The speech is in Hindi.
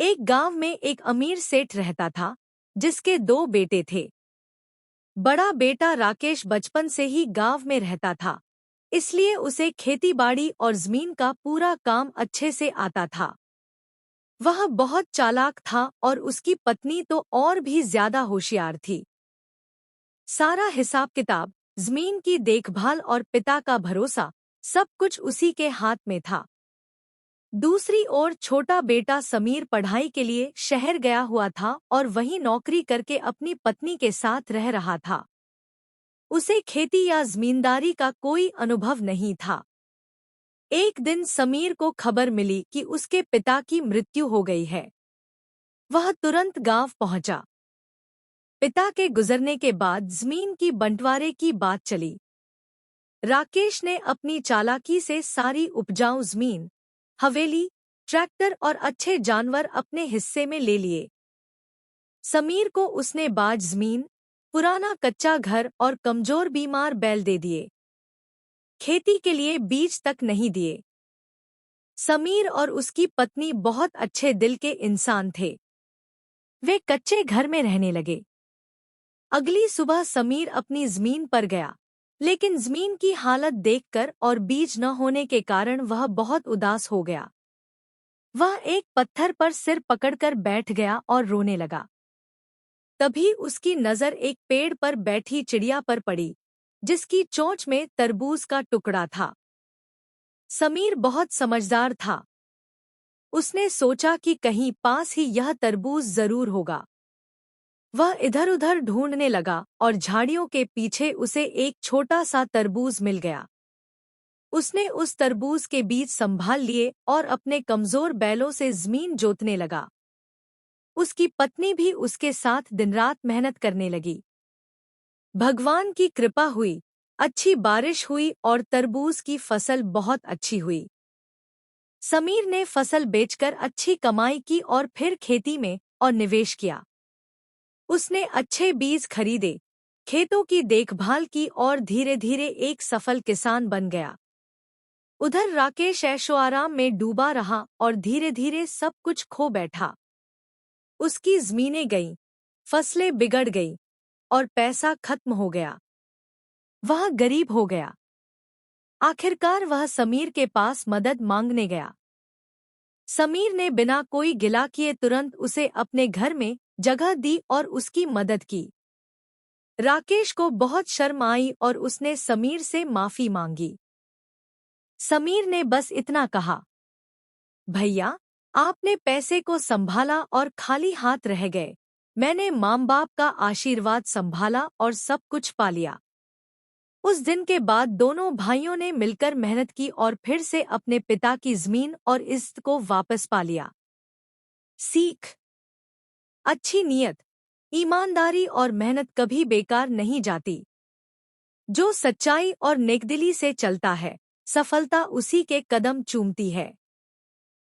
एक गांव में एक अमीर सेठ रहता था, जिसके दो बेटे थे। बड़ा बेटा राकेश बचपन से ही गांव में रहता था, इसलिए उसे खेतीबाड़ी और जमीन का पूरा काम अच्छे से आता था। वह बहुत चालाक था और उसकी पत्नी तो और भी ज्यादा होशियार थी। सारा हिसाब किताब, जमीन की देखभाल और पिता का भरोसा, सब कुछ उसी के हाथ में था। दूसरी ओर छोटा बेटा समीर पढ़ाई के लिए शहर गया हुआ था और वहीं नौकरी करके अपनी पत्नी के साथ रह रहा था। उसे खेती या जमींदारी का कोई अनुभव नहीं था। एक दिन समीर को खबर मिली कि उसके पिता की मृत्यु हो गई है। वह तुरंत गांव पहुंचा। पिता के गुजरने के बाद जमीन की बंटवारे की बात चली। राकेश ने अपनी चालाकी से सारी उपजाऊ जमीन, हवेली, ट्रैक्टर और अच्छे जानवर अपने हिस्से में ले लिए। समीर को उसने बाज जमीन, पुराना कच्चा घर और कमजोर बीमार बैल दे दिए। खेती के लिए बीज तक नहीं दिए। समीर और उसकी पत्नी बहुत अच्छे दिल के इंसान थे। वे कच्चे घर में रहने लगे। अगली सुबह समीर अपनी जमीन पर गया, लेकिन जमीन की हालत देखकर और बीज न होने के कारण वह बहुत उदास हो गया। वह एक पत्थर पर सिर पकड़कर बैठ गया और रोने लगा। तभी उसकी नजर एक पेड़ पर बैठी चिड़िया पर पड़ी, जिसकी चोंच में तरबूज का टुकड़ा था। समीर बहुत समझदार था। उसने सोचा कि कहीं पास ही यह तरबूज जरूर होगा। वह इधर-उधर ढूंढने लगा और झाड़ियों के पीछे उसे एक छोटा सा तरबूज मिल गया। उसने उस तरबूज के बीज संभाल लिए और अपने कमजोर बैलों से जमीन जोतने लगा। उसकी पत्नी भी उसके साथ दिन-रात मेहनत करने लगी। भगवान की कृपा हुई, अच्छी बारिश हुई और तरबूज की फसल बहुत अच्छी हुई। समीर ने फसल बेचकर अच्छी कमाई की और फिर खेती में और निवेश किया। उसने अच्छे बीज खरीदे, खेतों की देखभाल की और धीरे-धीरे एक सफल किसान बन गया। उधर राकेश ऐशो-आराम में डूबा रहा और धीरे-धीरे सब कुछ खो बैठा। उसकी जमीनें गईं, फसलें बिगड़ गईं और पैसा खत्म हो गया। वह गरीब हो गया। आखिरकार वह समीर के पास मदद मांगने गया। समीर ने बिना कोई गिला किए तुरंत उसे अपने घर में जगह दी और उसकी मदद की। राकेश को बहुत शर्म आई और उसने समीर से माफी मांगी। समीर ने बस इतना कहा, भैया, आपने पैसे को संभाला और खाली हाथ रह गए। मैंने माँ बाप का आशीर्वाद संभाला और सब कुछ पा लिया। उस दिन के बाद दोनों भाइयों ने मिलकर मेहनत की और फिर से अपने पिता की जमीन और इज्जत को वापस पा लिया। सीख: अच्छी नीयत, ईमानदारी और मेहनत कभी बेकार नहीं जाती। जो सच्चाई और नेकदिली से चलता है, सफलता उसी के कदम चूमती है।